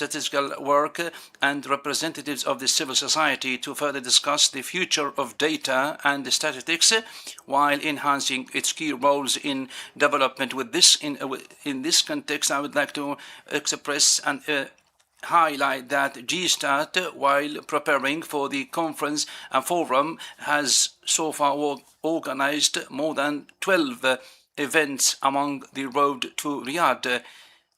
statistical work and representatives of the civil society to further discuss the future of data and statistics while enhancing its key roles in development. With this, in this context, I would like to express and highlight that GSTAT, while preparing for the conference and forum, has so far organized more than 12 events among the road to Riyadh,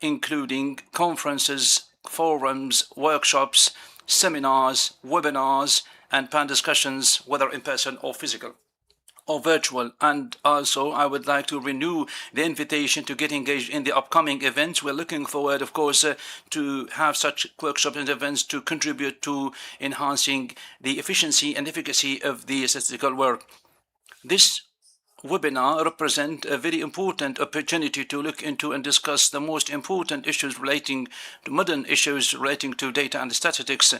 including conferences, forums, workshops, seminars, webinars, and panel discussions, whether in person or physical or virtual. And also, I would like to renew the invitation to get engaged in the upcoming events. We're looking forward, of course, to have such workshops and events to contribute to enhancing the efficiency and efficacy of the statistical work. This webinar represent a very important opportunity to look into and discuss the most important issues relating to modern issues relating to data and statistics,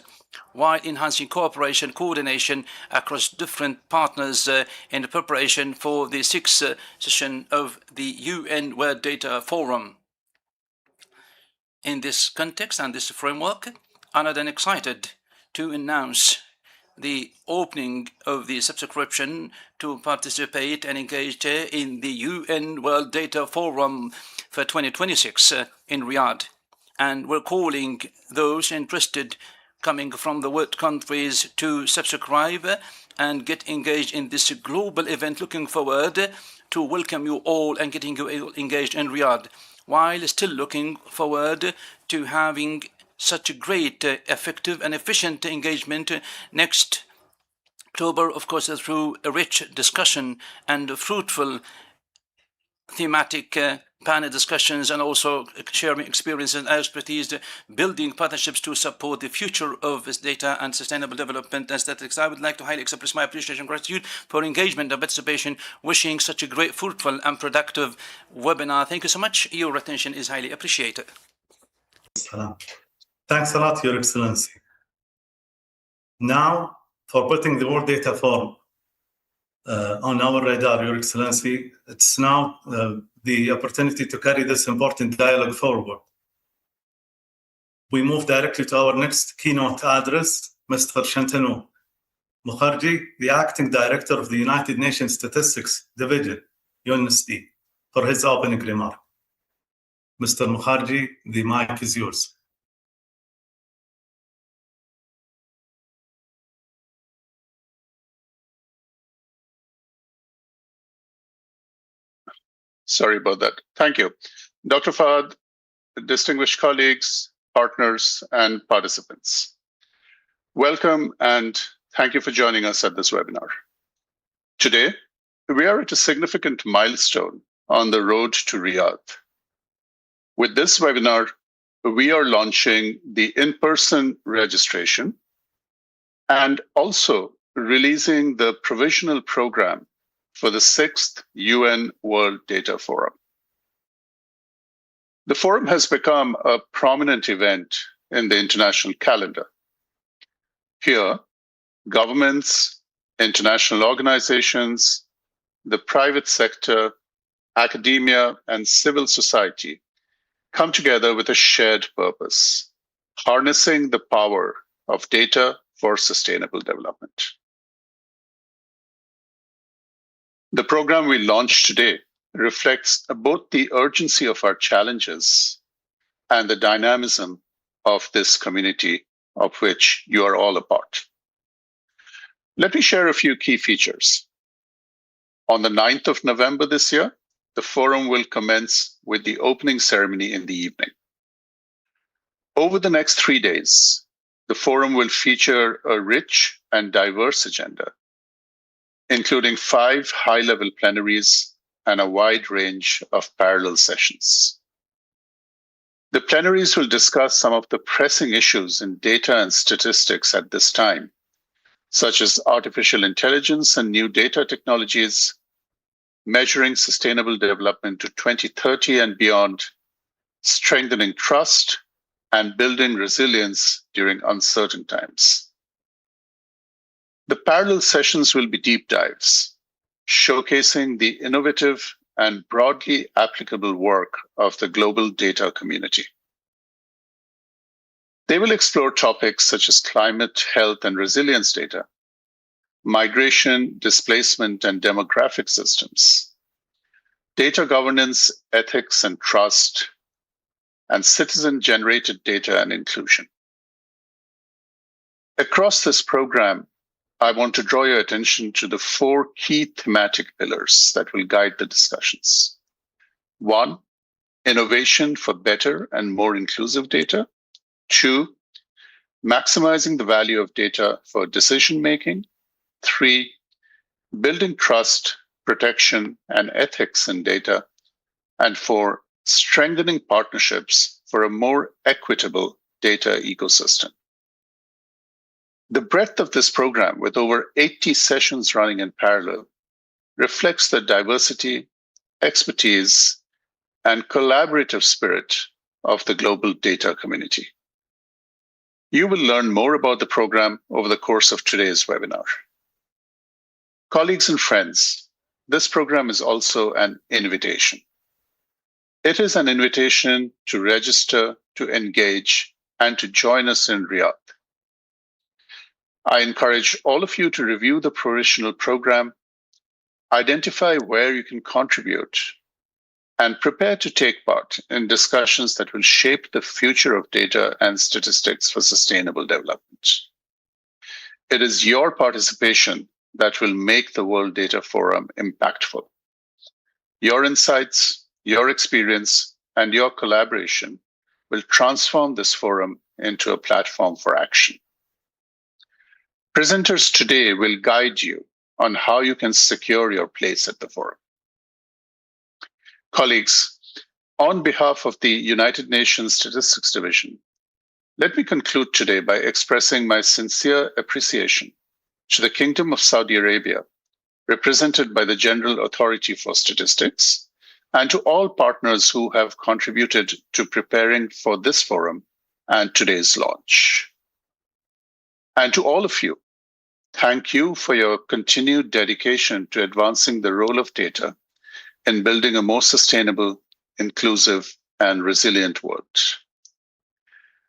while enhancing cooperation, coordination across different partners in the preparation for the 6th session of the UN World Data Forum. In this context and this framework, I'm then excited to announce the opening of the subscription to participate and engage in the UN World Data Forum for 2026 in Riyadh. And we're calling those interested coming from the world countries to subscribe and get engaged in this global event. Looking forward to welcome you all and getting you engaged in Riyadh, while still looking forward to having such a great, effective and efficient engagement next October, of course, through a rich discussion and fruitful thematic panel discussions, and also sharing experience and expertise, building partnerships to support the future of this data and sustainable development and statistics. I would like to highly express my appreciation and gratitude for engagement and participation, wishing such a great, fruitful and productive webinar. Thank you so much. Your attention is highly appreciated. Thanks a lot, Your Excellency. Now, for putting the World Data Forum on our radar, Your Excellency, it's now the opportunity to carry this important dialogue forward. We move directly to our next keynote address, Mr. Shantanu Mukherjee, the Acting Director of the United Nations Statistics Division, UNSD, for his opening remark. Mr. Mukherjee, the mic is yours. Sorry about that. Thank you. Dr. Fahad, distinguished colleagues, partners, and participants. Welcome and thank you for joining us at this webinar. Today, we are at a significant milestone on the road to Riyadh. With this webinar, we are launching the in-person registration and also releasing the provisional program for the 6th UN World Data Forum. The forum has become a prominent event in the international calendar. Here, governments, international organizations, the private sector, academia, and civil society come together with a shared purpose, harnessing the power of data for sustainable development. The program we launched today reflects both the urgency of our challenges and the dynamism of this community of which you are all a part. Let me share a few key features. On the 9th of November this year, the forum will commence with the opening ceremony in the evening. Over the next 3 days, the forum will feature a rich and diverse agenda, including 5 high-level plenaries and a wide range of parallel sessions. The plenaries will discuss some of the pressing issues in data and statistics at this time, such as artificial intelligence and new data technologies, measuring sustainable development to 2030 and beyond, strengthening trust, and building resilience during uncertain times. The parallel sessions will be deep dives, showcasing the innovative and broadly applicable work of the global data community. They will explore topics such as climate, health, and resilience data, migration, displacement, and demographic systems, data governance, ethics and trust, and citizen-generated data and inclusion. Across this program, I want to draw your attention to the 4 key thematic pillars that will guide the discussions. 1, innovation for better and more inclusive data. 2, maximizing the value of data for decision-making. 3, building trust, protection, and ethics in data. And 4, strengthening partnerships for a more equitable data ecosystem. The breadth of this program, with over 80 sessions running in parallel, reflects the diversity, expertise, and collaborative spirit of the global data community. You will learn more about the program over the course of today's webinar. Colleagues and friends, this program is also an invitation. It is an invitation to register, to engage, and to join us in Riyadh. I encourage all of you to review the provisional program, identify where you can contribute, and prepare to take part in discussions that will shape the future of data and statistics for sustainable development. It is your participation that will make the World Data Forum impactful. Your insights, your experience, and your collaboration will transform this forum into a platform for action. Presenters today will guide you on how you can secure your place at the forum. Colleagues, on behalf of the United Nations Statistics Division, let me conclude today by expressing my sincere appreciation to the Kingdom of Saudi Arabia, represented by the General Authority for Statistics, and to all partners who have contributed to preparing for this forum and today's launch. And to all of you, thank you for your continued dedication to advancing the role of data in building a more sustainable, inclusive, and resilient world.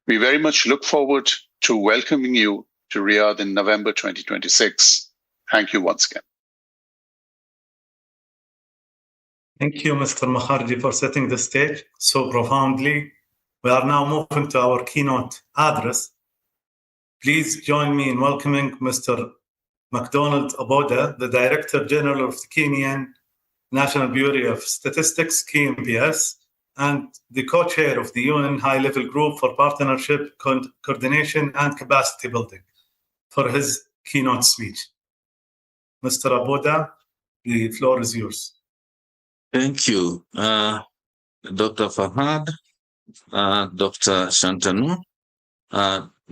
We very much look forward to welcoming you to Riyadh in November 2026. Thank you once again. Thank you, Mr. Makharji, for setting the stage so profoundly. We are now moving to our keynote address. Please join me in welcoming Mr. McDonald Aboda, the Director General of the Kenyan National Bureau of Statistics, KNBS, and the co-chair of the UN High-Level Group for Partnership, Coordination, and Capacity Building, for his keynote speech. Mr. Aboda, the floor is yours. Thank you, Dr. Fahad, Dr. Shantanu,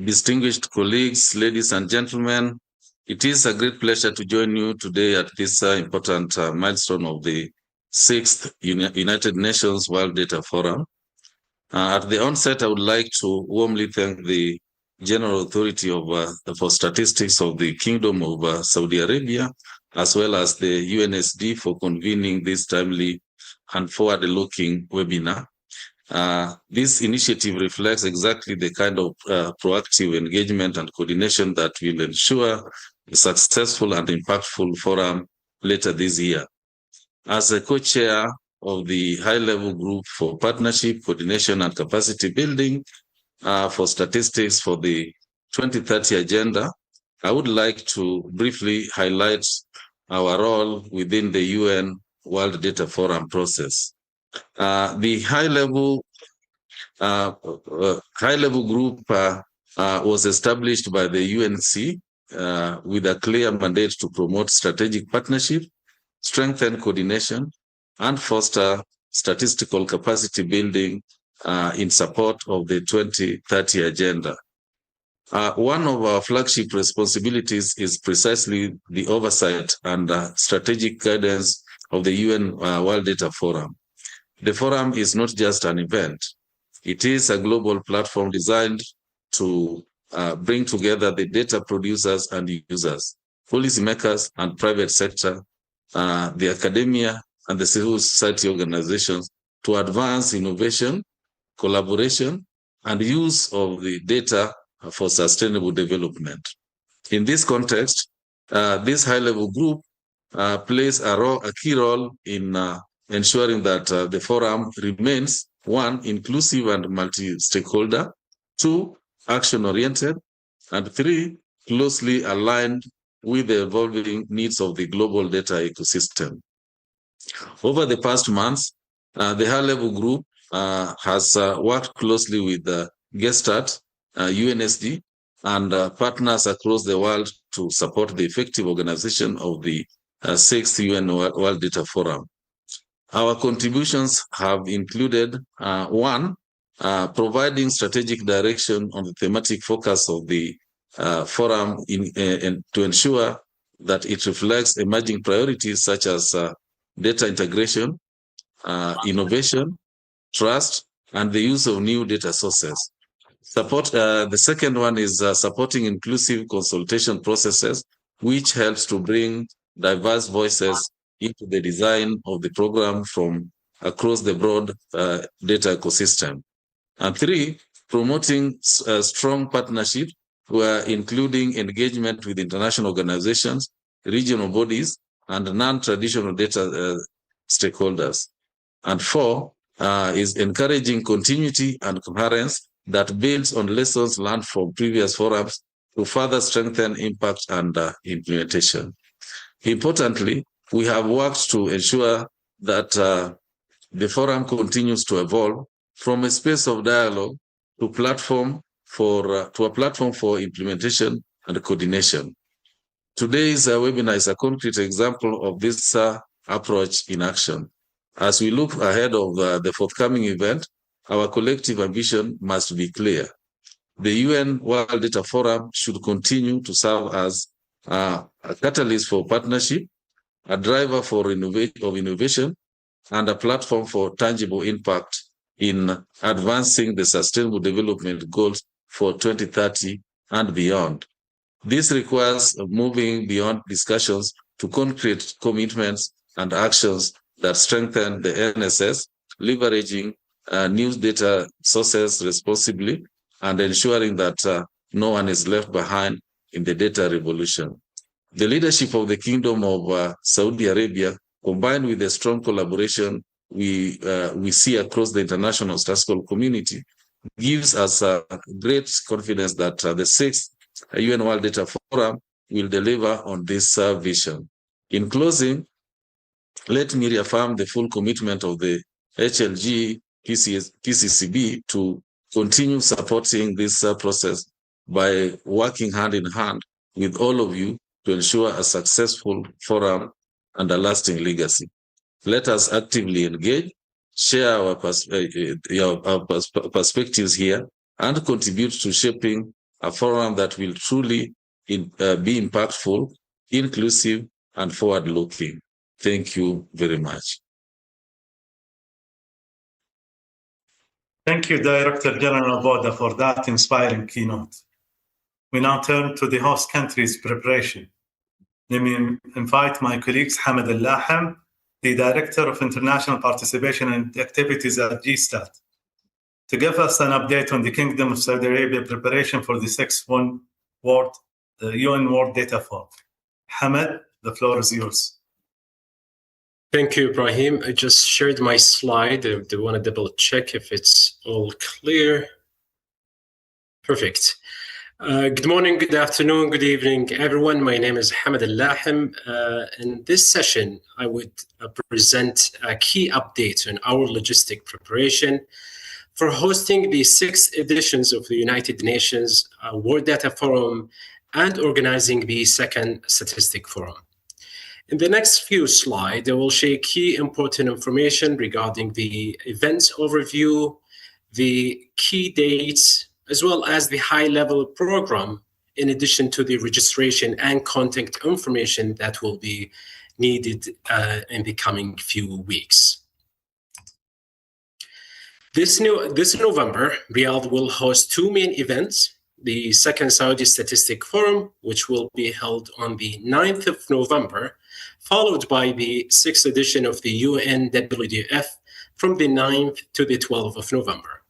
distinguished colleagues, ladies and gentlemen. It is a great pleasure to join you today at this important milestone of the 6th United Nations World Data Forum. At the onset, I would like to warmly thank the General Authority for Statistics of the Kingdom of Saudi Arabia, as well as the UNSD for convening this timely and forward-looking webinar. This initiative reflects exactly the kind of proactive engagement and coordination that will ensure a successful and impactful forum later this year. As a co-chair of the high-level group for partnership, coordination, and capacity building for statistics for the 2030 agenda, I would like to briefly highlight our role within the UN World Data Forum process. The high-level group was established by the UNC with a clear mandate to promote strategic partnership, strengthen coordination, and foster statistical capacity building in support of the 2030 agenda. One of our flagship responsibilities is precisely the oversight and strategic guidance of the UN World Data Forum. The forum is not just an event. It is a global platform designed to bring together the data producers and users, policymakers and private sector, the academia and the civil society organizations to advance innovation, collaboration, and use of the data for sustainable development. In this context, this high-level group plays a key role in ensuring that the forum remains, 1, inclusive and multi-stakeholder, 2, action-oriented, and 3, closely aligned with the evolving needs of the global data ecosystem. Over the past months, the high-level group has worked closely with Gestalt, UNSD, and partners across the world to support the effective organization of the 6th UN World Data Forum. Our contributions have included 1, providing strategic direction on the thematic focus of the forum to ensure that it reflects emerging priorities such as data integration, innovation, trust, and the use of new data sources. The second one is supporting inclusive consultation processes, which helps to bring diverse voices into the design of the program from across the broad data ecosystem. And 3, promoting strong partnership, including engagement with international organizations, regional bodies, and non-traditional data stakeholders. And 4, is encouraging continuity and coherence that builds on lessons learned from previous forums to further strengthen impact and implementation. Importantly, we have worked to ensure that the forum continues to evolve from a space of dialogue to a platform for implementation and coordination. Today's webinar is a concrete example of this approach in action. As we look ahead of the forthcoming event, our collective ambition must be clear. The UN World Data Forum should continue to serve as a catalyst for partnership, a driver for innovation, and a platform for tangible impact in advancing the Sustainable Development Goals for 2030 and beyond. This requires moving beyond discussions to concrete commitments and actions that strengthen the NSS, leveraging news data sources responsibly, and ensuring that no one is left behind in the data revolution. The leadership of the Kingdom of Saudi Arabia, combined with the strong collaboration we see across the international statistical community, gives us great confidence that the 6th UN World Data Forum will deliver on this vision. In closing, let me reaffirm the full commitment of the HLG PCCB to continue supporting this process by working hand in hand with all of you to ensure a successful forum and a lasting legacy. Let us actively engage, share our perspectives here, and contribute to shaping a forum that will truly be impactful, inclusive, and forward-looking. Thank you very much. Thank you, Director General Boda, for that inspiring keynote. We now turn to the host country's preparation. Let me invite my colleagues, Hamad Al-Lahem, the Director of International Participation and Activities at GSTAT, to give us an update on the Kingdom of Saudi Arabia preparation for the 6th UN World Data Forum. Hamad, the floor is yours. Thank you, Ibrahim. I just shared my slide. I do want to double check if it's all clear. Perfect. Good morning, good afternoon, good evening, everyone. My name is Hamad Al-Lahem. In this session, I would present a key update on our logistic preparation for hosting the 6th editions of the United Nations World Data Forum and organizing the 2nd Statistic Forum. In the next few slides, I will share key important information regarding the events overview, the key dates, as well as the high-level program, in addition to the registration and contact information that will be needed in the coming few weeks. This November, Riyadh will host 2 main events: the 2nd Saudi Statistic Forum, which will be held on the 9th of November, followed by the 6th edition of the UNWDF from the 9th to the 12th of November.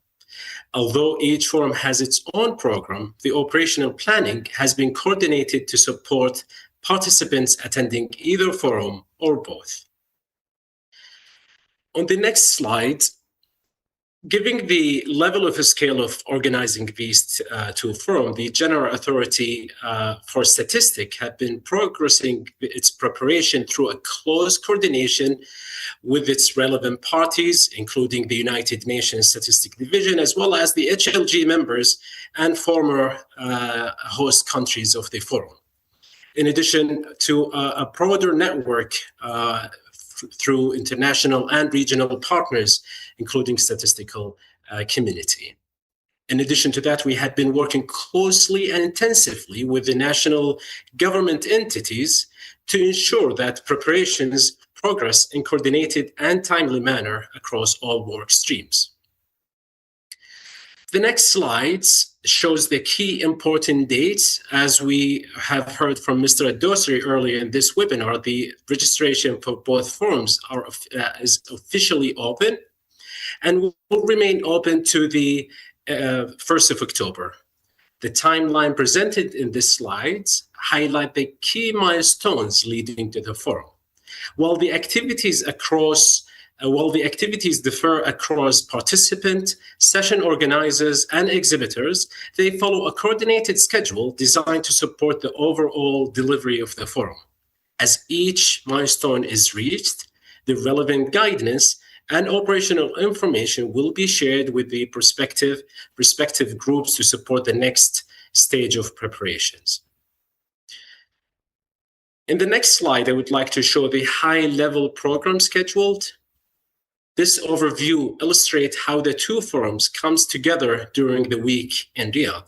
Although each forum has its own program, the operational planning has been coordinated to support participants attending either forum or both. On the next slide, given the level of scale of organizing these two forums, the General Authority for Statistics had been progressing its preparation through a close coordination with its relevant parties, including the United Nations Statistics Division, as well as the HLG members and former host countries of the forum. In addition to a broader network through international and regional partners, including statistical community. In addition to that, we had been working closely and intensively with the national government entities to ensure that preparations progress in coordinated and timely manner across all work streams. The next slides shows the key important dates. As we have heard from Mr. Adosri earlier in this webinar, the registration for both forums is officially open and will remain open to the 1st of October. The timeline presented in these slides highlight the key milestones leading to the forum. While the activities differ across participants, session organizers, and exhibitors, they follow a coordinated schedule designed to support the overall delivery of the forum. As each milestone is reached, the relevant guidance and operational information will be shared with the respective groups to support the next stage of preparations. In the next slide, I would like to show the high-level program scheduled. This overview illustrates how the two forums comes together during the week in Riyadh.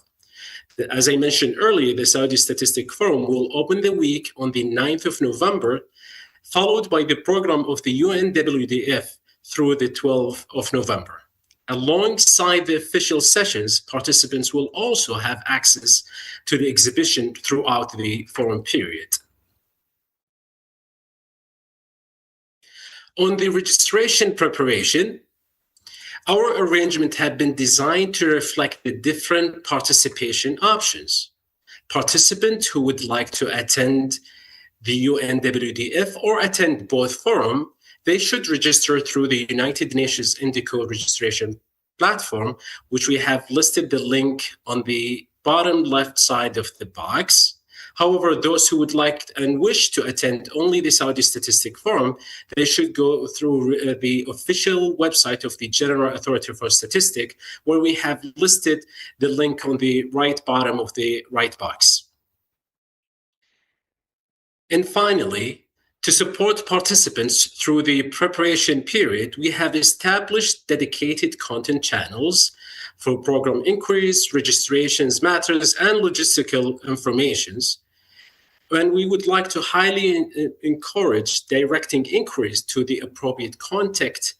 As I mentioned earlier, the Saudi Statistics Forum will open the week on the 9th of November, followed by the program of the UNWDF through the 12th of November. Alongside the official sessions, participants will also have access to the exhibition throughout the forum period. On the registration preparation, our arrangement had been designed to reflect the different participation options. Participants who would like to attend the UNWDF or attend both forums, they should register through the United Nations Indico registration platform, which we have listed the link on the bottom left side of the box. However, those who would like and wish to attend only the Saudi Statistics Forum, they should go through the official website of the General Authority for Statistics, where we have listed the link on the right bottom of the right box. And finally, to support participants through the preparation period, we have established dedicated content channels for program inquiries, registrations, matters, and logistical informations. And we would like to highly encourage directing inquiries to the appropriate contact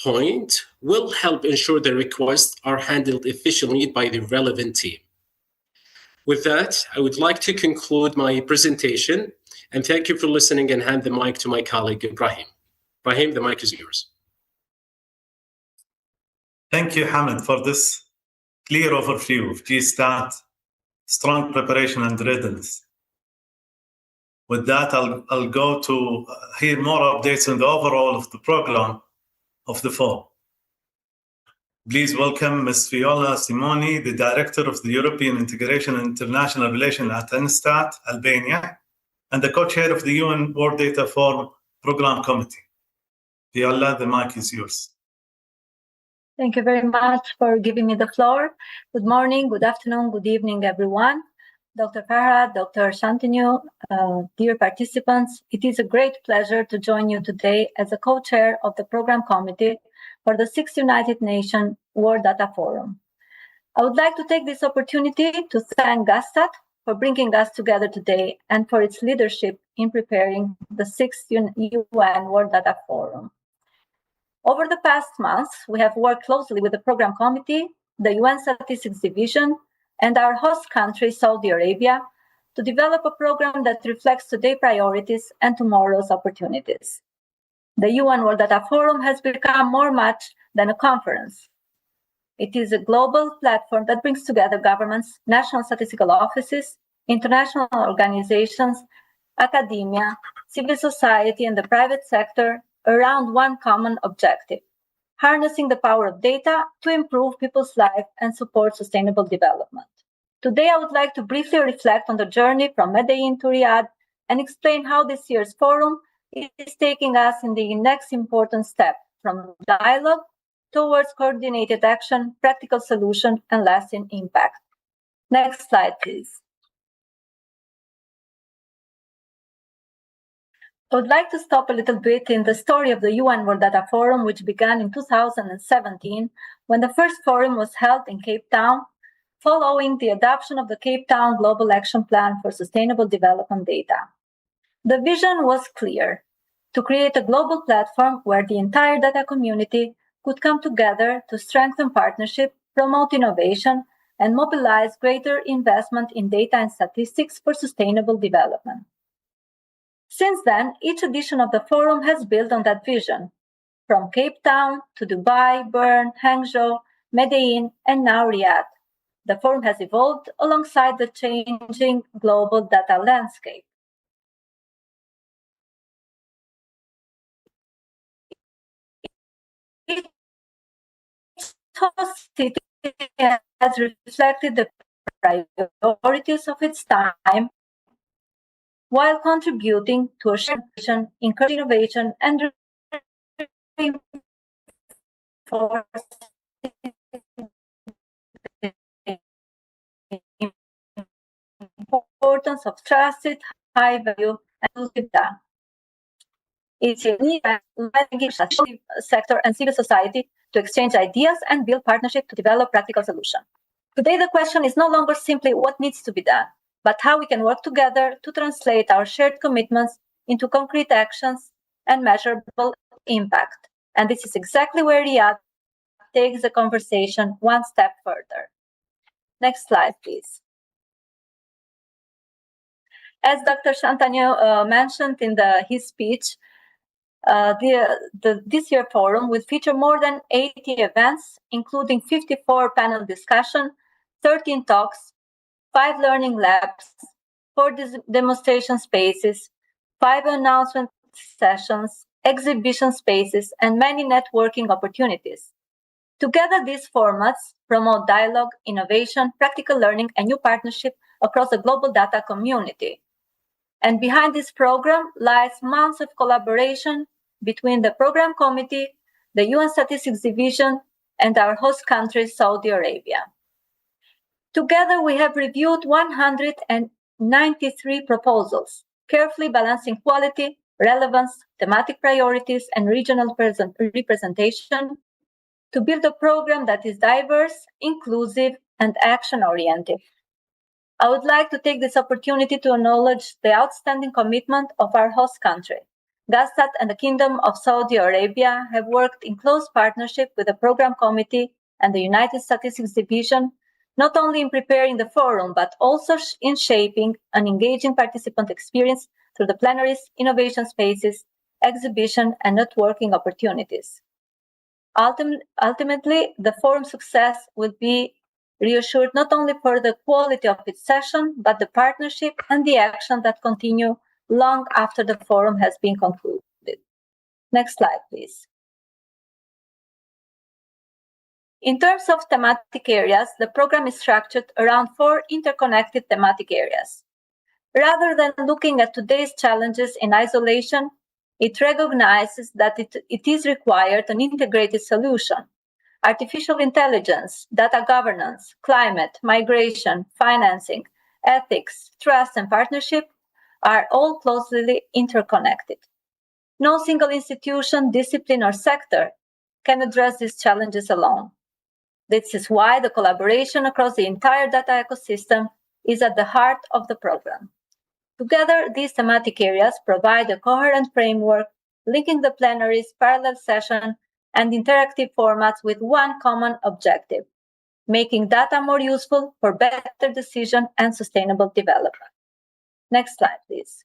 point will help ensure the requests are handled efficiently by the relevant team. With that, I would like to conclude my presentation and thank you for listening and hand the mic to my colleague, Ibrahim. Ibrahim, the mic is yours. Thank you, Hamid, for this clear overview of GSTAT, strong preparation and readiness. With that, I'll go to hear more updates on the overall of the program of the forum. Please welcome Ms. Viola Simoni, the Director of the European Integration and International Relations at INSTAT, Albania, and the co-chair of the UN World Data Forum Program Committee. Viola, the mic is yours. Thank you very much for giving me the floor. Good morning, good afternoon, good evening, everyone. Dr. Farhad, Dr. Shantanu, dear participants, it is a great pleasure to join you today as a co-chair of the Program Committee for the 6th United Nations World Data Forum. I would like to take this opportunity to thank GSTAT for bringing us together today and for its leadership in preparing the 6th UN World Data Forum. Over the past months, we have worked closely with the Program Committee, the UN Statistics Division, and our host country, Saudi Arabia, to develop a program that reflects today's priorities and tomorrow's opportunities. The UN World Data Forum has become more much than a conference. It is a global platform that brings together governments, national statistical offices, international organizations, academia, civil society, and the private sector around one common objective: harnessing the power of data to improve people's lives and support sustainable development. Today, I would like to briefly reflect on the journey from Medellin to Riyadh and explain how this year's forum is taking us in the next important step from dialogue towards coordinated action, practical solution, and lasting impact. Next slide, please. I would like to stop a little bit in the story of the UN World Data Forum, which began in 2017, when the first forum was held in Cape Town, following the adoption of the Cape Town Global Action Plan for Sustainable Development Data. The vision was clear: to create a global platform where the entire data community could come together to strengthen partnership, promote innovation, and mobilize greater investment in data and statistics for sustainable development. Since then, each edition of the forum has built on that vision, from Cape Town to Dubai, Bern, Hangzhou, Medellin, and now Riyadh. The forum has evolved alongside the changing global data landscape. Each host city has reflected the priorities of its time while contributing to a shared vision, encouraging innovation, and reinforcing the importance of trusted, high-value, and data. It's a need to sector and civil society to exchange ideas and build partnership to develop practical solutions. Today, the question is no longer simply what needs to be done, but how we can work together to translate our shared commitments into concrete actions and measurable impact. And this is exactly where Riyadh takes the conversation one step further. Next slide, please. As Dr. Shantanu mentioned in his speech, this year forum will feature more than 80 events, including 54 panel discussions, 13 talks, 5 learning labs, 4 demonstration spaces, 5 announcement sessions, exhibition spaces, and many networking opportunities. Together, these formats promote dialogue, innovation, practical learning, and new partnership across the global data community. And behind this program lies months of collaboration between the program committee, the UN Statistics Division, and our host country, Saudi Arabia. Together, we have reviewed 193 proposals, carefully balancing quality, relevance, thematic priorities, and regional representation to build a program that is diverse, inclusive, and action-oriented. I would like to take this opportunity to acknowledge the outstanding commitment of our host country. GASTAT and the Kingdom of Saudi Arabia have worked in close partnership with the Program Committee and the United Statistics Division, not only in preparing the forum, but also in shaping an engaging participant experience through the plenaries, innovation spaces, exhibition, and networking opportunities. Ultimately, the forum's success will be reassured not only for the quality of its session, but the partnership and the action that continue long after the forum has been concluded. Next slide, please. In terms of thematic areas, the program is structured around 4 interconnected thematic areas. Rather than looking at today's challenges in isolation, it recognizes that it is required an integrated solution. Artificial intelligence, data governance, climate, migration, financing, ethics, trust, and partnership are all closely interconnected. No single institution, discipline, or sector can address these challenges alone. This is why the collaboration across the entire data ecosystem is at the heart of the program. Together, these thematic areas provide a coherent framework linking the plenaries, parallel session, and interactive formats with one common objective: making data more useful for better decision and sustainable development. Next slide, please.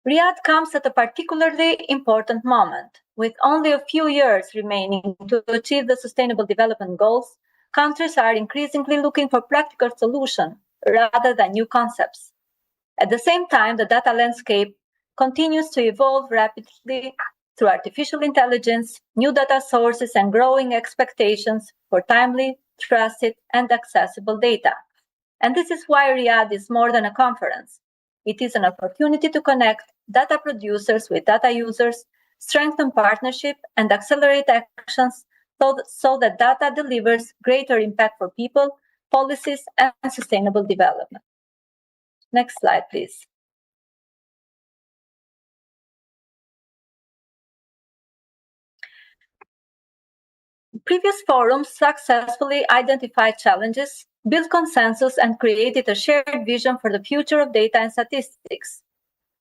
Riyadh comes at a particularly important moment. with only a few years remaining to achieve the Sustainable Development Goals, countries are increasingly looking for practical solutions rather than new concepts. At the same time, the data landscape continues to evolve rapidly through artificial intelligence, new data sources, and growing expectations for timely, trusted, and accessible data. And this is why Riyadh is more than a conference. It is an opportunity to connect data producers with data users, strengthen partnership, and accelerate actions so that data delivers greater impact for people, policies, and sustainable development. Next slide, please. Previous forums successfully identified challenges, built consensus, and created a shared vision for the future of data and statistics.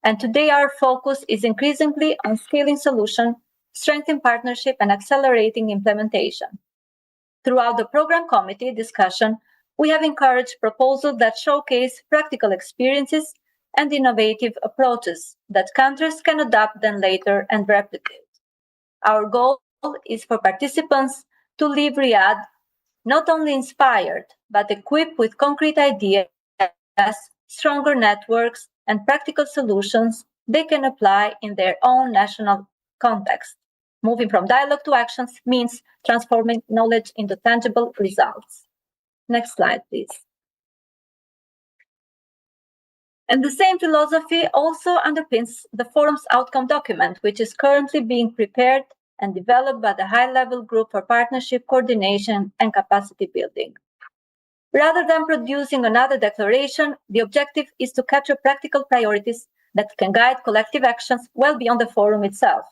And today our focus is increasingly on scaling solutions, strengthening partnership, and accelerating implementation. Throughout the program committee discussion, we have encouraged proposals that showcase practical experiences and innovative approaches that countries can adopt then later and replicate. Our goal is for participants to leave Riyadh not only inspired, but equipped with concrete ideas, stronger networks, and practical solutions they can apply in their own national context. Moving from dialogue to actions means transforming knowledge into tangible results. Next slide, please. And the same philosophy also underpins the forum's outcome document, which is currently being prepared and developed by the high-level group for partnership, coordination, and capacity building. Rather than producing another declaration, the objective is to capture practical priorities that can guide collective actions well beyond the forum itself.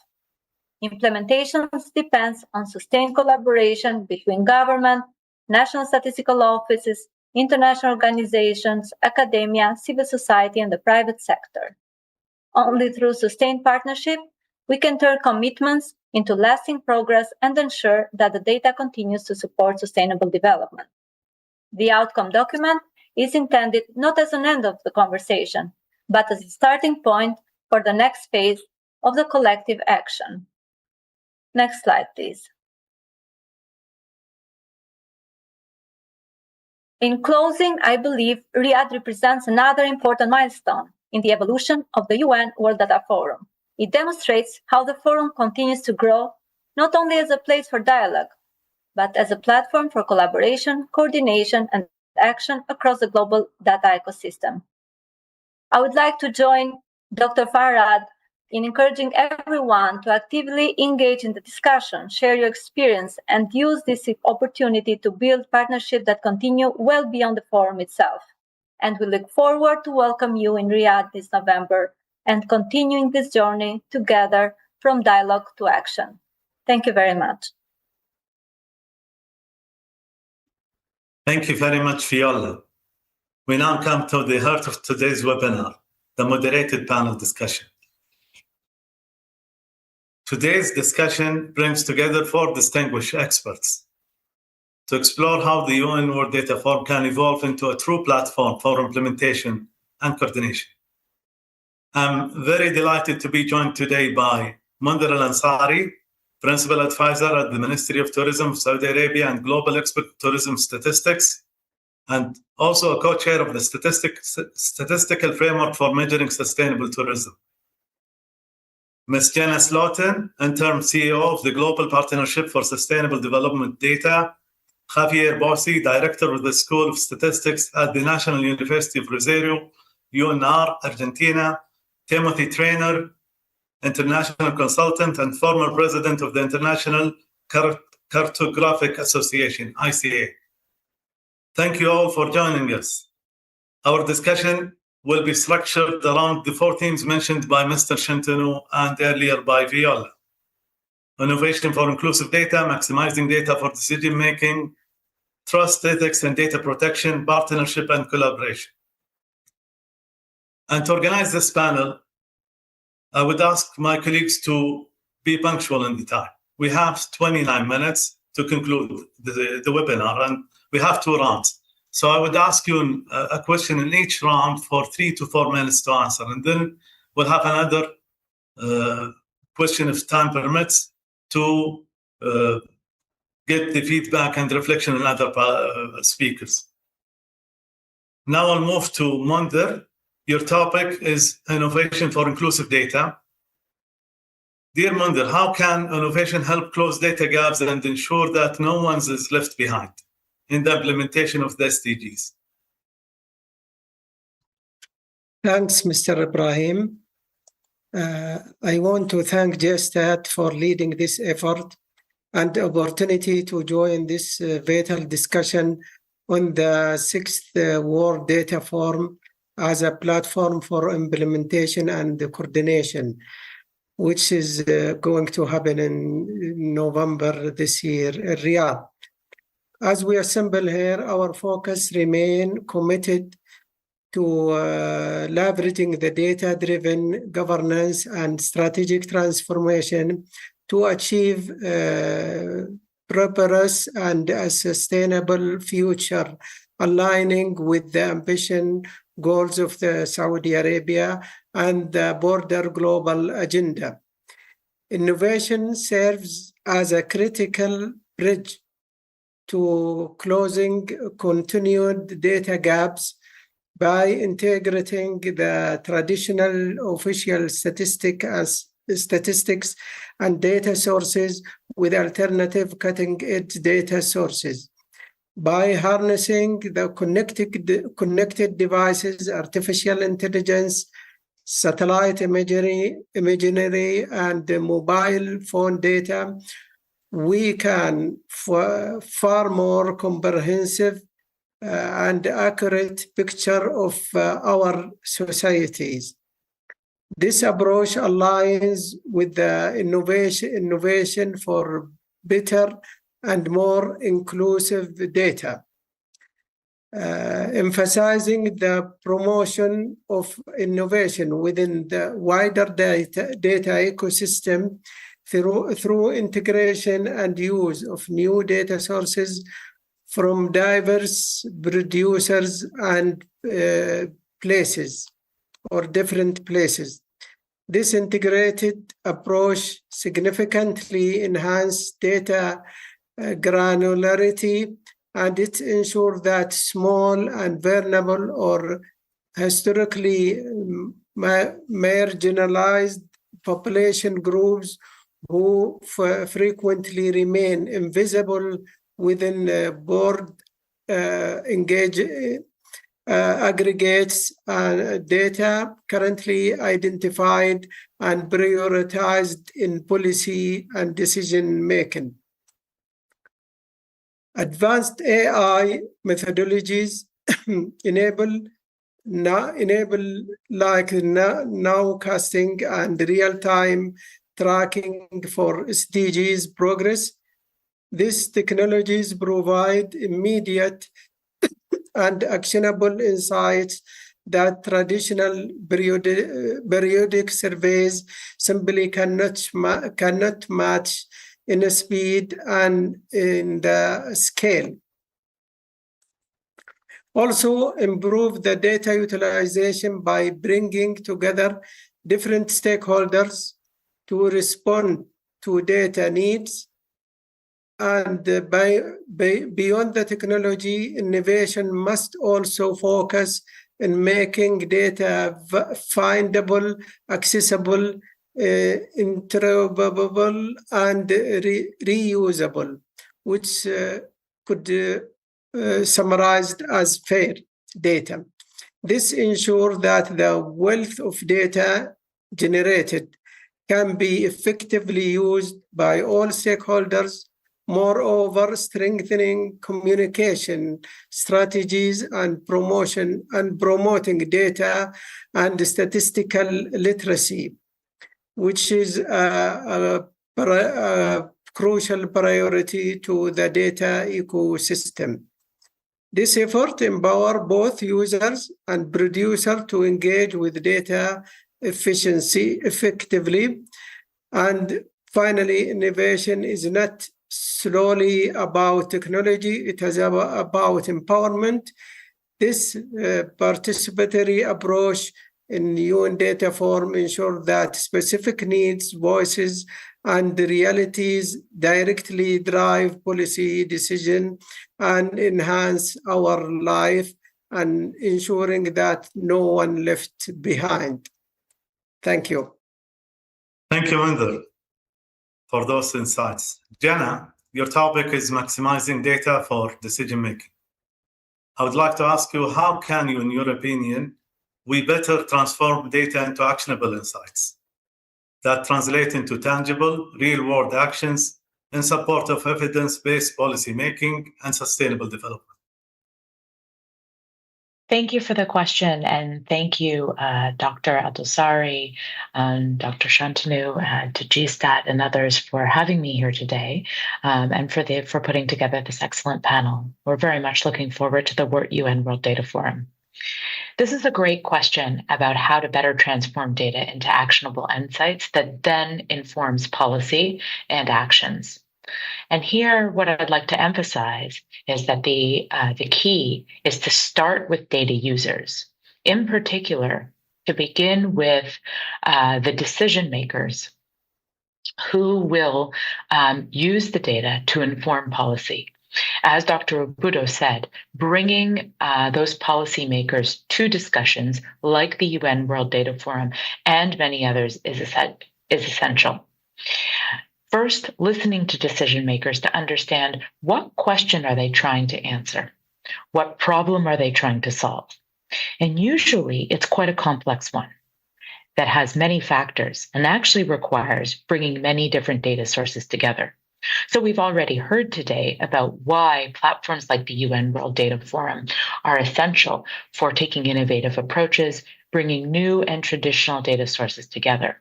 Implementation depends on sustained collaboration between government, national statistical offices, international organizations, academia, civil society, and the private sector. Only through sustained partnership, we can turn commitments into lasting progress and ensure that the data continues to support sustainable development. The outcome document is intended not as an end of the conversation, but as a starting point for the next phase of the collective action. Next slide, please. In closing, I believe Riyadh represents another important milestone in the evolution of the UN World Data Forum. It demonstrates how the forum continues to grow, not only as a place for dialogue, but as a platform for collaboration, coordination, and action across the global data ecosystem. I would like to join Dr. Farhad in encouraging everyone to actively engage in the discussion, share your experience, and use this opportunity to build partnerships that continue well beyond the forum itself. And we look forward to welcome you in Riyadh this November and continuing this journey together from dialogue to action. Thank you very much. Thank you very much, Fiona. We now come to the heart of today's webinar, the moderated panel discussion. Today's discussion brings together 4 distinguished experts to explore how the UN World Data Forum can evolve into a true platform for implementation and coordination. I'm very delighted to be joined today by Mundir Al-Ansari, Principal Advisor at the Ministry of Tourism of Saudi Arabia and Global Expert Tourism Statistics, and also a co-chair of the Statistical Framework for Measuring Sustainable Tourism. Ms. Jenna Slaughton, Interim CEO of the Global Partnership for Sustainable Development Data, Javier Bossi, Director of the School of Statistics at the National University of Rosario, UNR, Argentina, Timothy Traynor, International Consultant and former President of the International Cartographic Association, ICA. Thank you all for joining us. Our discussion will be structured around the 4 themes mentioned by Mr. Shantanu and earlier by Viola. Innovation for inclusive data, maximizing data for decision-making, trust, ethics, and data protection, partnership, and collaboration. And to organize this panel, I would ask my colleagues to be punctual in the time. We have 29 minutes to conclude the webinar, and we have 2 rounds. So I would ask you a question in each round for 3 to 4 minutes to answer, and then we'll have another question if time permits, to get the feedback and reflection on other speakers. Now I'll move to Mondir. Your topic is innovation for inclusive data. Dear Mondir, how can innovation help close data gaps and ensure that no one is left behind in the implementation of the SDGs? Thanks, Mr. Ibrahim. I want to thank JSTAT for leading this effort and the opportunity to join this vital discussion on the 6th World Data Forum as a platform for implementation and coordination, which is going to happen in November this year in Riyadh. As we assemble here, our focus remains committed to leveraging the data-driven governance and strategic transformation to achieve prosperous and a sustainable future, aligning with the ambition goals of the Saudi Arabia and the broader global agenda. Innovation serves as a critical bridge to closing continued data gaps by integrating the traditional official statistics and data sources with alternative cutting-edge data sources. By harnessing the connected devices, artificial intelligence, satellite imagery, and mobile phone data, we can far more comprehensive and accurate picture of our societies. This approach aligns with the innovation for better and more inclusive data, emphasizing the promotion of innovation within the wider data ecosystem through integration and use of new data sources from diverse producers and places or different places. This integrated approach significantly enhances data granularity, and it ensures that small and vulnerable or historically marginalized population groups who frequently remain invisible within board aggregates data currently identified and prioritized in policy and decision making. Advanced AI methodologies enable like nowcasting and real-time tracking for SDGs progress. These technologies provide immediate and actionable insights that traditional periodic surveys simply cannot match in speed and in the scale. Also, improve the data utilization by bringing together different stakeholders to respond to data needs. And beyond the technology, innovation must also focus on making data findable, accessible, interoperable, and reusable, which could summarized as fair data. This ensures that the wealth of data generated can be effectively used by all stakeholders. Moreover, strengthening communication strategies and promoting data and statistical literacy, which is a crucial priority to the data ecosystem. This effort empowers both users and producers to engage with data efficiency effectively. And finally, innovation is not solely about technology, it is about empowerment. This participatory approach in UN data form ensure that specific needs, voices, and the realities directly drive policy decision and enhance our life and ensuring that no one left behind. Thank you. Thank you, Inder, for those insights. Jana, your topic is maximizing data for decision-making. I would like to ask you, how can you, in your opinion, we better transform data into actionable insights that translate into tangible, real-world actions in support of evidence-based policymaking and sustainable development? Thank you for the question, and thank you, Dr. Adosari and Dr. Shantanu, to GSTAT and others for having me here today, and for putting together this excellent panel. We're very much looking forward to the UN World Data Forum. This is a great question about how to better transform data into actionable insights that then informs policy and actions. And here, what I'd like to emphasize is that the key is to start with data users, in particular, to begin with the decision makers who will use the data to inform policy. As Dr. Obudo said, bringing those policymakers to discussions like the UN World Data Forum and many others is essential. First, listening to decision makers to understand what question are they trying to answer? What problem are they trying to solve? And usually it's quite a complex one that has many factors and actually requires bringing many different data sources together. So we've already heard today about why platforms like the UN World Data Forum are essential for taking innovative approaches, bringing new and traditional data sources together.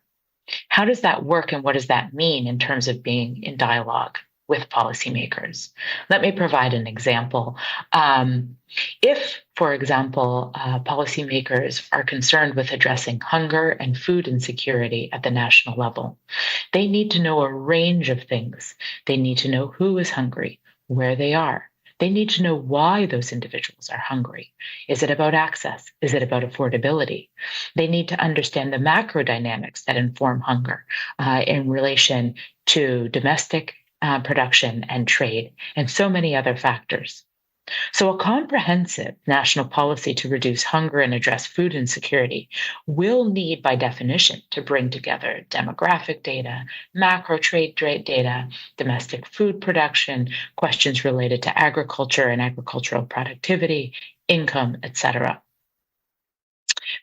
How does that work, and what does that mean in terms of being in dialogue with policymakers? Let me provide an example. If, for example, policymakers are concerned with addressing hunger and food insecurity at the national level, they need to know a range of things. They need to know who is hungry, where they are. They need to know why those individuals are hungry. Is it about access? Is it about affordability? They need to understand the macro dynamics that inform hunger in relation to domestic production and trade, and so many other factors. So a comprehensive national policy to reduce hunger and address food insecurity will need, by definition, to bring together demographic data, macro trade data, domestic food production, questions related to agriculture and agricultural productivity, income, etc.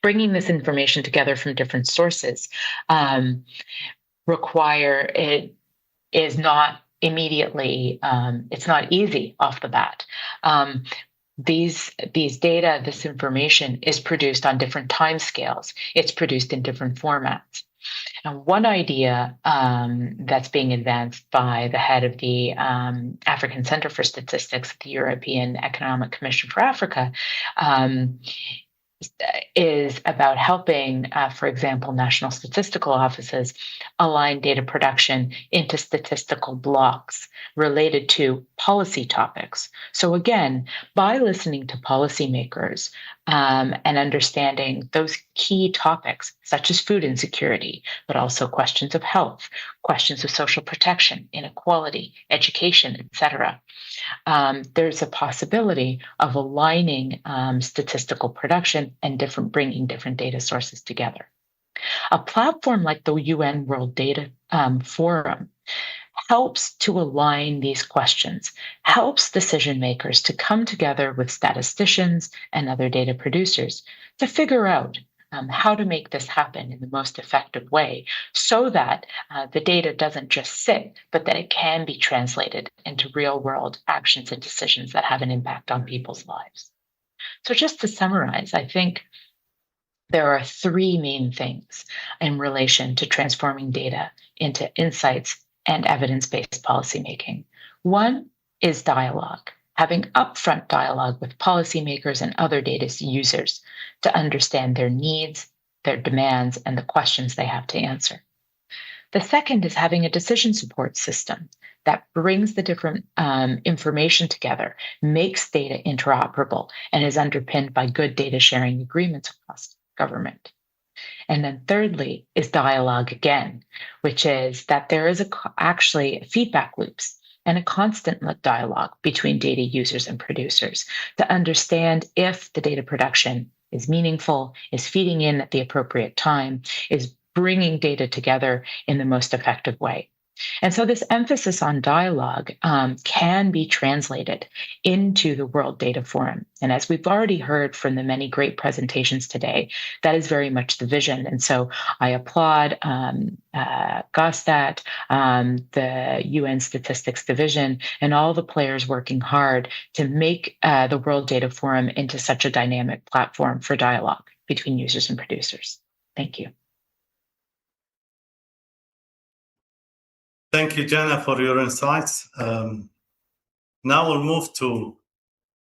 Bringing this information together from different sources is not immediately, it's not easy off the bat. These data, this information is produced on different timescales. It's produced in different formats. And one idea that's being advanced by the head of the African Center for Statistics at the European Economic Commission for Africa is about helping, for example, national statistical offices align data production into statistical blocks related to policy topics. So again, by listening to policymakers and understanding those key topics, such as food insecurity, but also questions of health, questions of social protection, inequality, education, etc., there's a possibility of aligning statistical production and bringing different data sources together. A platform like the UN World Data Forum helps to align these questions, helps decision makers to come together with statisticians and other data producers to figure out how to make this happen in the most effective way so that the data doesn't just sit, but that it can be translated into real world actions and decisions that have an impact on people's lives. So just to summarize, I think there are three main things in relation to transforming data into insights and evidence-based policymaking. One is dialogue, having upfront dialogue with policymakers and other data users to understand their needs, their demands, and the questions they have to answer. The second is having a decision support system that brings the different information together, makes data interoperable, and is underpinned by good data sharing agreements across government. And then thirdly is dialogue again, which is that there is actually feedback loops and a constant dialogue between data users and producers to understand if the data production is meaningful, is feeding in at the appropriate time, is bringing data together in the most effective way. And so this emphasis on dialogue can be translated into the World Data Forum. And as we've already heard from the many great presentations today, that is very much the vision. And so I applaud GOSTAT, the UN Statistics Division, and all the players working hard to make the World Data Forum into such a dynamic platform for dialogue between users and producers. Thank you. Thank you, Jana, for your insights. Now we'll move to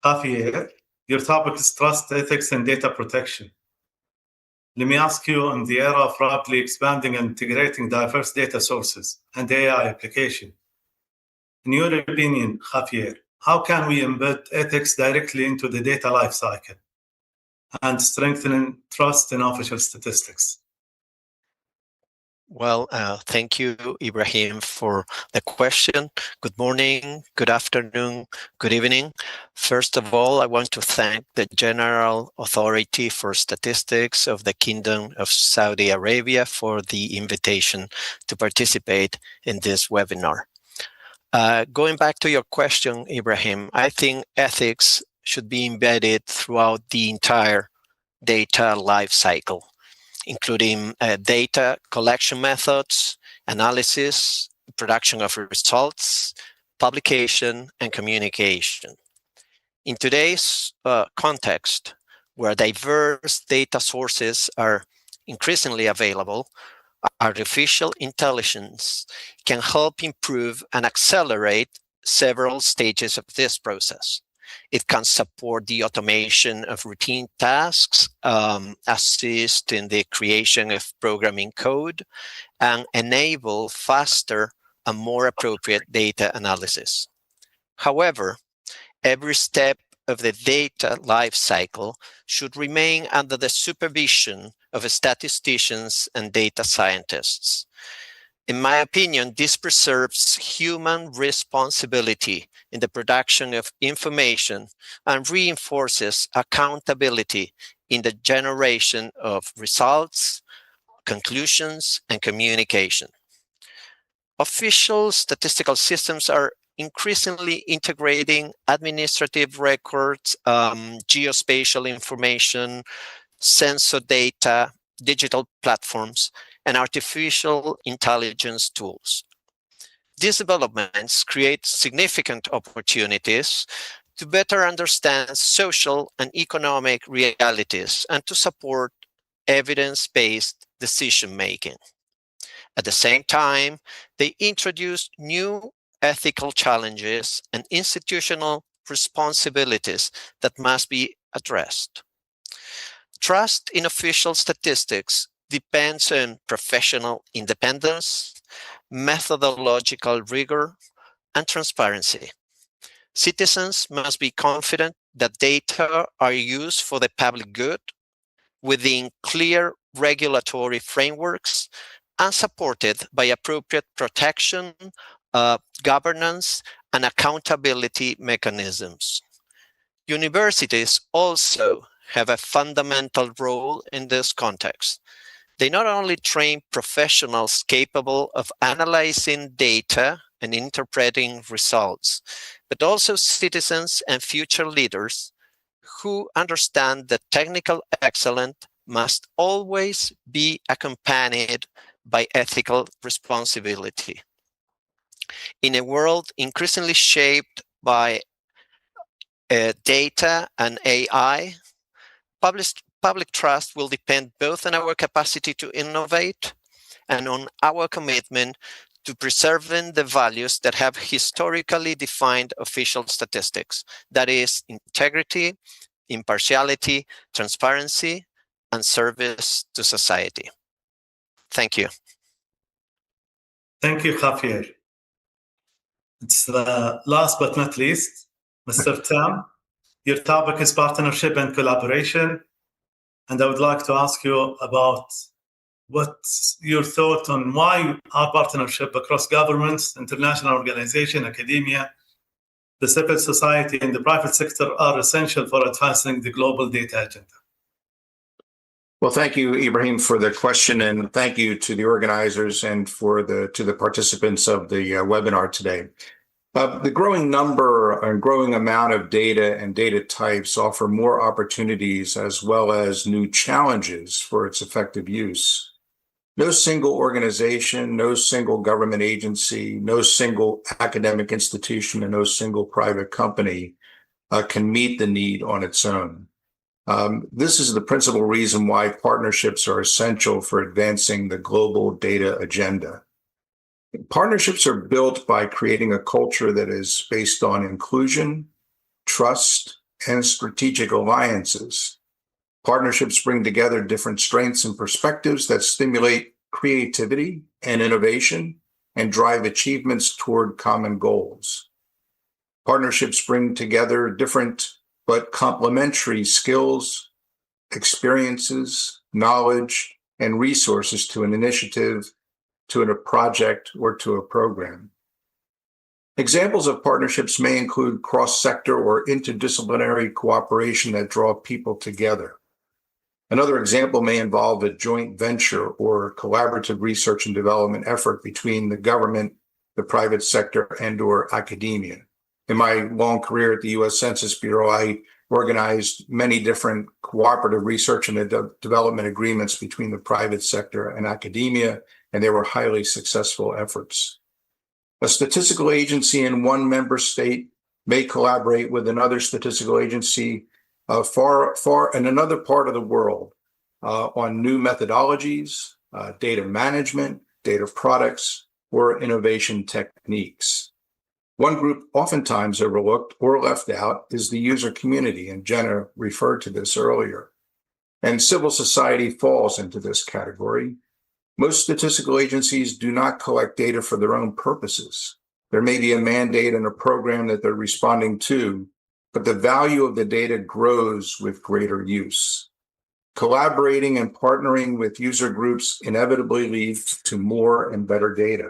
Javier. Your topic is trust, ethics, and data protection. Let me ask you, in the era of rapidly expanding and integrating diverse data sources and AI application, in your opinion, Javier, how can we embed ethics directly into the data lifecycle and strengthening trust in official statistics? Well, thank you, Ibrahim, for the question. Good morning, good afternoon, good evening. First of all, I want to thank the General Authority for Statistics of the Kingdom of Saudi Arabia for the invitation to participate in this webinar. Going back to your question, Ibrahim, I think ethics should be embedded throughout the entire data life cycle, including data collection methods, analysis, production of results, publication, and communication. In today's context, where diverse data sources are increasingly available, artificial intelligence can help improve and accelerate several stages of this process. It can support the automation of routine tasks, assist in the creation of programming code, and enable faster and more appropriate data analysis. However, every step of the data lifecycle should remain under the supervision of statisticians and data scientists. In my opinion, this preserves human responsibility in the production of information and reinforces accountability in the generation of results, conclusions, and communication. Official statistical systems are increasingly integrating administrative records, geospatial information, sensor data, digital platforms, and artificial intelligence tools. These developments create significant opportunities to better understand social and economic realities and to support evidence-based decision-making. At the same time, they introduce new ethical challenges and institutional responsibilities that must be addressed. Trust in official statistics depends on professional independence, methodological rigor, and transparency. Citizens must be confident that data are used for the public good within clear regulatory frameworks and supported by appropriate protection, governance, and accountability mechanisms. Universities also have a fundamental role in this context. They not only train professionals capable of analyzing data and interpreting results, but also citizens and future leaders who understand that technical excellence must always be accompanied by ethical responsibility. In a world increasingly shaped by data and AI, public trust will depend both on our capacity to innovate and on our commitment to preserving the values that have historically defined official statistics, that is, integrity, impartiality, transparency, and service to society. Thank you. Thank you, Javier. It's last but not least, Mr. Tam. Your topic is partnership and collaboration. And I would like to ask you about what's your thought on why our partnership across governments, international organizations, academia, the civil society, and the private sector are essential for advancing the global data agenda. Well, thank you, Ibrahim, for the question, and thank you to the organizers and to the participants of the webinar today. The growing number and growing amount of data and data types offer more opportunities as well as new challenges for its effective use. No single organization, no single government agency, no single academic institution, and no single private company can meet the need on its own. This is the principal reason why partnerships are essential for advancing the global data agenda. Partnerships are built by creating a culture that is based on inclusion, trust, and strategic alliances. Partnerships bring together different strengths and perspectives that stimulate creativity and innovation and drive achievements toward common goals. Partnerships bring together different but complementary skills, experiences, knowledge, and resources to an initiative, to a project, or to a program. Examples of partnerships may include cross-sector or interdisciplinary cooperation that draw people together. Another example may involve a joint venture or collaborative research and development effort between the government, the private sector, and/or academia. In my long career at the U.S. Census Bureau, I organized many different cooperative research and development agreements between the private sector and academia, and they were highly successful efforts. A statistical agency in one member state may collaborate with another statistical agency far in another part of the world on new methodologies, data management, data products, or innovation techniques. One group oftentimes overlooked or left out is the user community, and Jenna referred to this earlier. And civil society falls into this category. Most statistical agencies do not collect data for their own purposes. There may be a mandate and a program that they're responding to, but the value of the data grows with greater use. Collaborating and partnering with user groups inevitably leads to more and better data.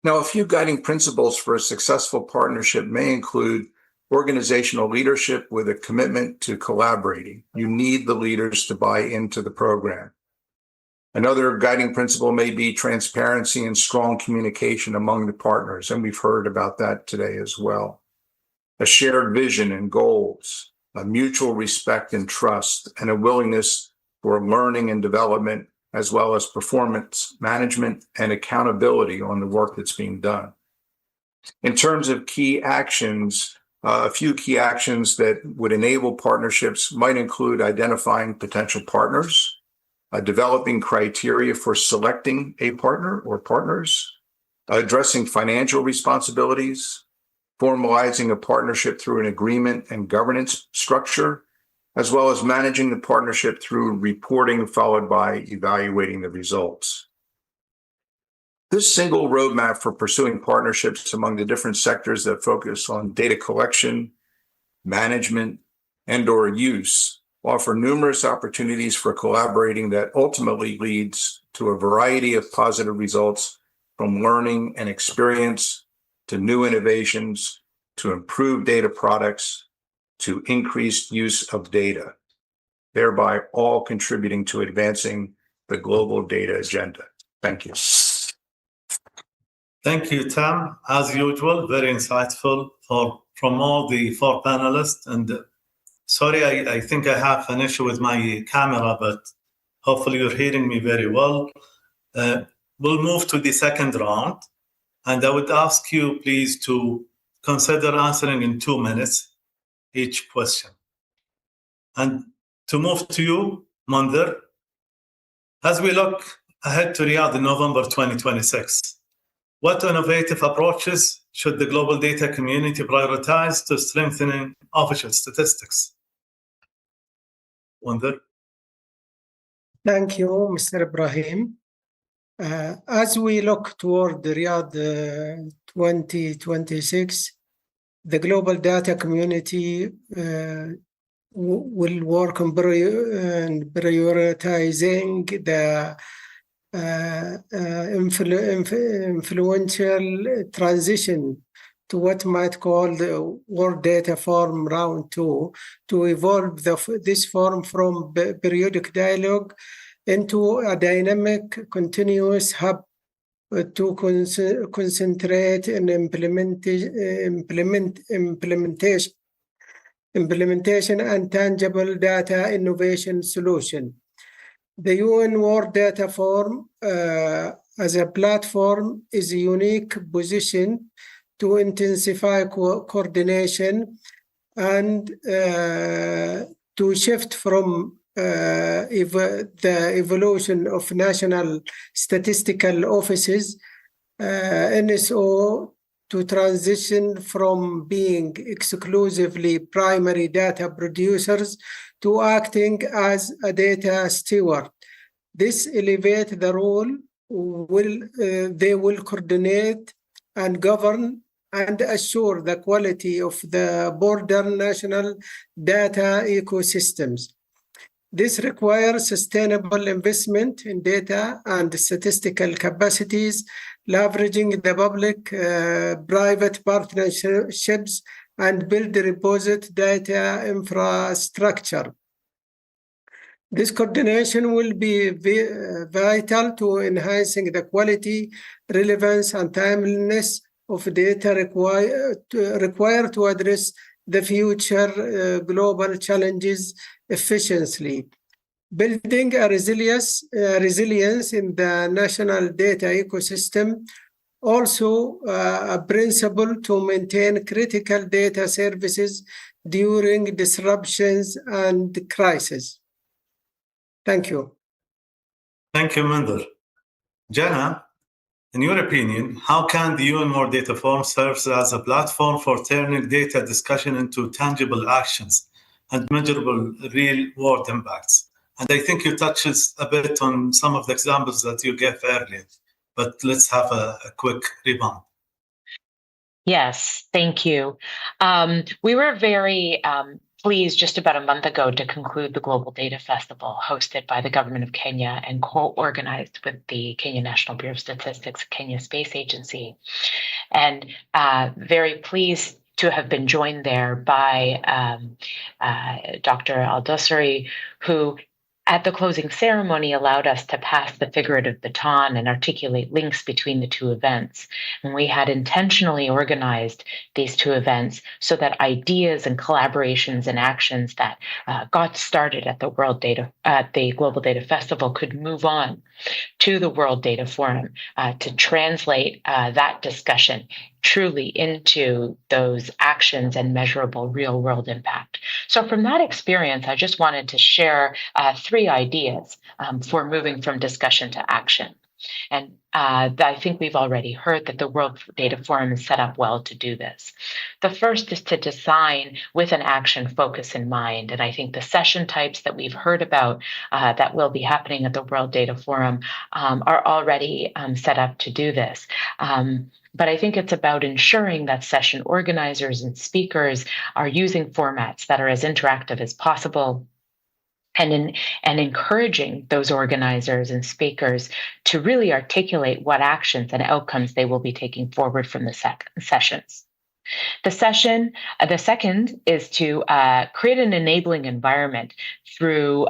Now, a few guiding principles for a successful partnership may include organizational leadership with a commitment to collaborating. You need the leaders to buy into the program. Another guiding principle may be transparency and strong communication among the partners, and we've heard about that today as well. A shared vision and goals, a mutual respect and trust, and a willingness for learning and development, as well as performance management and accountability on the work that's being done. In terms of key actions, a few key actions that would enable partnerships might include identifying potential partners, developing criteria for selecting a partner or partners, addressing financial responsibilities, formalizing a partnership through an agreement and governance structure, as well as managing the partnership through reporting followed by evaluating the results. This single roadmap for pursuing partnerships among the different sectors that focus on data collection, management, and/or use offer numerous opportunities for collaborating that ultimately leads to a variety of positive results, from learning and experience to new innovations, to improved data products, to increased use of data, thereby all contributing to advancing the global data agenda. Thank you. Thank you, Tam. As usual, very insightful from all the four panelists. And sorry, I think I have an issue with my camera, but hopefully you're hearing me very well. We'll move to the second round. And I would ask you, please, to consider answering in 2 minutes each question. And to move to you, Mundhir, as we look ahead to Riyadh in November 2026, what innovative approaches should the global data community prioritize to strengthening official statistics? Mundhir. Thank you, Mr. Ibrahim. As we look toward the Riyadh 2026, the global data community will work on prioritizing the influential transition to what might call the World Data Forum Round 2 to evolve this forum from periodic dialogue into a dynamic, continuous hub to concentrate in implementation and tangible data innovation solution. The UN World Data Forum as a platform is a unique position to intensify coordination and to shift from the evolution of national statistical offices, NSO, to transition from being exclusively primary data producers to acting as a data steward. This elevates the role they will coordinate and govern and assure the quality of the border national data ecosystems. This requires sustainable investment in data and statistical capacities, leveraging the public-private partnerships and build the repository data infrastructure. This coordination will be vital to enhancing the quality, relevance, and timeliness of data required to address the future global challenges efficiently. Building a resilience in the national data ecosystem, also a principle to maintain critical data services during disruptions and crises. Thank you. Thank you, Minder. Jana, in your opinion, how can the UN World Data Forum serve as a platform for turning data discussion into tangible actions and measurable real-world impacts? And I think you touched a bit on some of the examples that you gave earlier, but let's have a quick rebound. Yes, thank you. We were very pleased just about a month ago to conclude the Global Data Festival hosted by the Government of Kenya and co-organized with the Kenya National Bureau of Statistics, Kenya Space Agency. And very pleased to have been joined there by Dr. Al-Dosari, who at the closing ceremony allowed us to pass the figurative baton and articulate links between the two events. And we had intentionally organized these two events so that ideas and collaborations and actions that got started at the Global Data Festival could move on to the World Data Forum to translate that discussion truly into those actions and measurable real-world impact. So from that experience, I just wanted to share 3 ideas for moving from discussion to action. And I think we've already heard that the World Data Forum is set up well to do this. The first is to design with an action focus in mind. And I think the session types that we've heard about that will be happening at the World Data Forum are already set up to do this. But I think it's about ensuring that session organizers and speakers are using formats that are as interactive as possible, and encouraging those organizers and speakers to really articulate what actions and outcomes they will be taking forward from the sessions. The second is to create an enabling environment through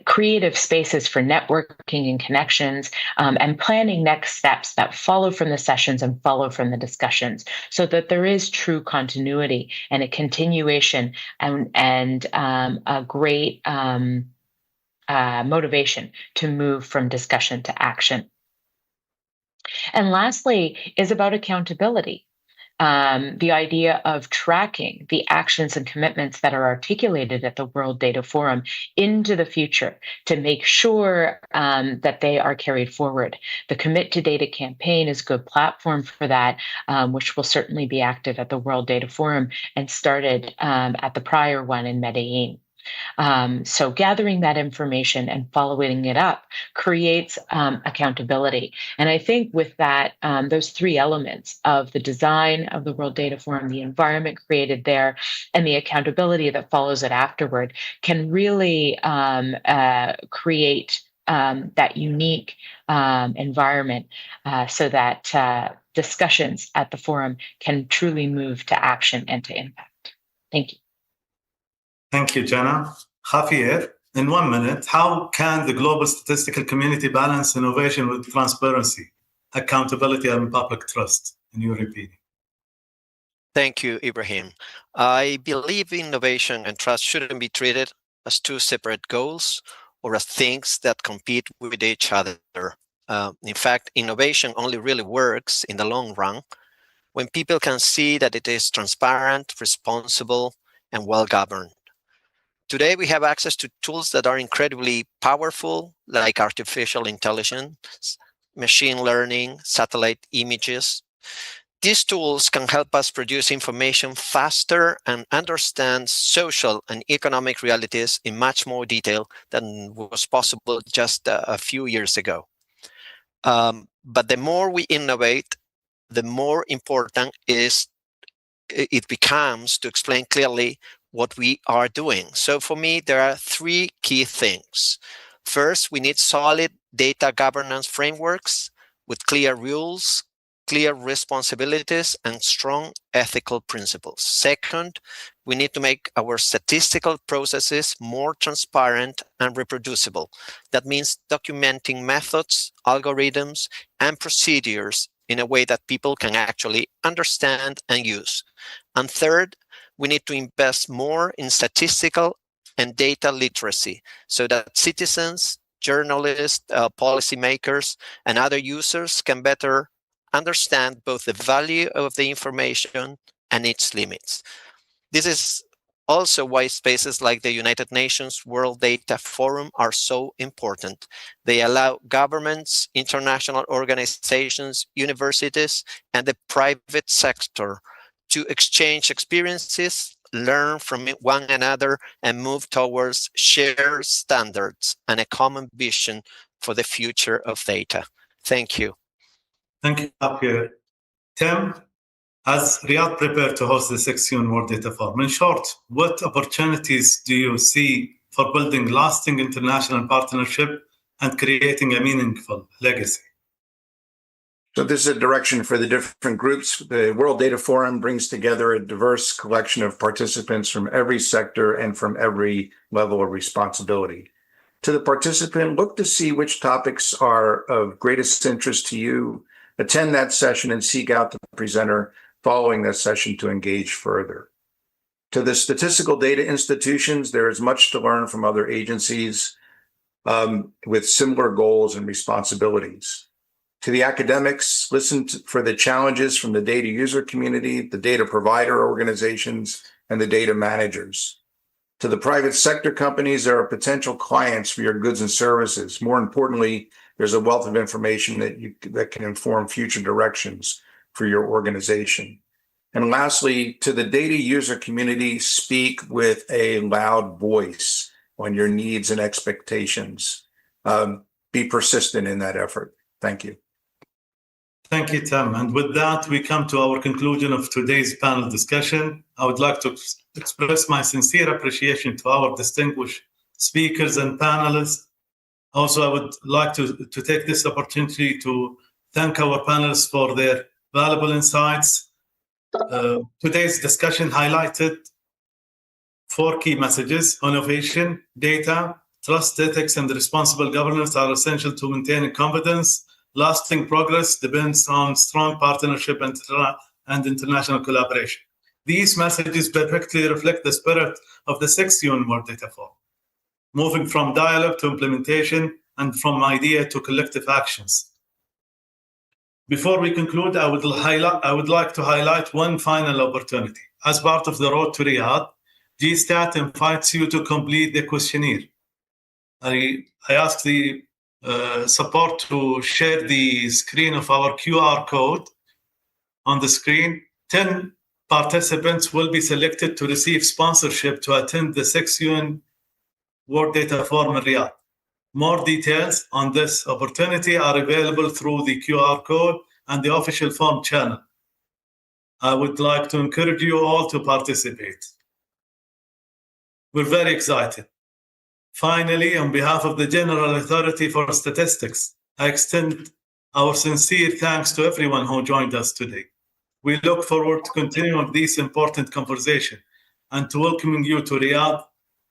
creative spaces for networking and connections, and planning next steps that follow from the sessions and follow from the discussions, so that there is true continuity and a continuation and a great motivation to move from discussion to action. And lastly is about accountability. The idea of tracking the actions and commitments that are articulated at the World Data Forum into the future to make sure that they are carried forward. The Commit to Data campaign is a good platform for that, which will certainly be active at the World Data Forum and started at the prior one in Medellin. So gathering that information and following it up creates accountability. And I think with that, those three elements of the design of the World Data Forum, the environment created there, and the accountability that follows it afterward can really create that unique environment so that discussions at the forum can truly move to action and to impact. Thank you. Thank you, Jenna. Javier, in 1 minute, how can the global statistical community balance innovation with transparency, accountability, and public trust, in your opinion? Thank you, Ibrahim. I believe innovation and trust shouldn't be treated as two separate goals or as things that compete with each other. In fact, innovation only really works in the long run when people can see that it is transparent, responsible, and well-governed. Today, we have access to tools that are incredibly powerful, like artificial intelligence, machine learning, satellite images. These tools can help us produce information faster and understand social and economic realities in much more detail than was possible just a few years ago. But the more we innovate, the more important it becomes to explain clearly what we are doing. So for me, there are three key things. First, we need solid data governance frameworks with clear rules, clear responsibilities, and strong ethical principles. Second, we need to make our statistical processes more transparent and reproducible. That means documenting methods, algorithms, and procedures in a way that people can actually understand and use. And third, we need to invest more in statistical and data literacy so that citizens, journalists, policymakers, and other users can better understand both the value of the information and its limits. This is also why spaces like the United Nations World Data Forum are so important. They allow governments, international organizations, universities, and the private sector to exchange experiences, learn from one another, and move towards shared standards and a common vision for the future of data. Thank you. Thank you, Javier. Tim, as Riyadh prepared to host the 6th UN World Data Forum, in short, what opportunities do you see for building lasting international partnership and creating a meaningful legacy? So this is a direction for the different groups. The World Data Forum brings together a diverse collection of participants from every sector and from every level of responsibility. To the participant, look to see which topics are of greatest interest to you. Attend that session and seek out the presenter following that session to engage further. To the statistical data institutions, there is much to learn from other agencies with similar goals and responsibilities. To the academics, listen for the challenges from the data user community, the data provider organizations, and the data managers. To the private sector companies, there are potential clients for your goods and services. More importantly, there's a wealth of information that can inform future directions for your organization. And lastly, to the data user community, speak with a loud voice on your needs and expectations. Be persistent in that effort. Thank you. Thank you, Tim. And with that, we come to our conclusion of today's panel discussion. I would like to express my sincere appreciation to our distinguished speakers and panelists. Also, I would like to take this opportunity to thank our panelists for their valuable insights. Today's discussion highlighted 4 key messages: innovation, data, trust, ethics, and responsible governance are essential to maintaining confidence. Lasting progress depends on strong partnership and international collaboration. These messages perfectly reflect the spirit of the 6th UN World Data Forum, moving from dialogue to implementation and from idea to collective actions. Before we conclude, I would like to highlight one final opportunity. As part of the Road to Riyadh, GSTAT invites you to complete the questionnaire. I ask the support to share the screen of our QR code on the screen. 10 participants will be selected to receive sponsorship to attend the 6th UN World Data Forum in Riyadh. More details on this opportunity are available through the QR code and the official forum channel. I would like to encourage you all to participate. We're very excited. Finally, on behalf of the General Authority for Statistics, I extend our sincere thanks to everyone who joined us today. We look forward to continuing this important conversation and to welcoming you to Riyadh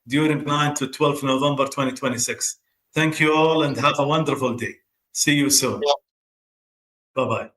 during 9 to 12 November 2026. Thank you all and have a wonderful day. See you soon. Bye-bye.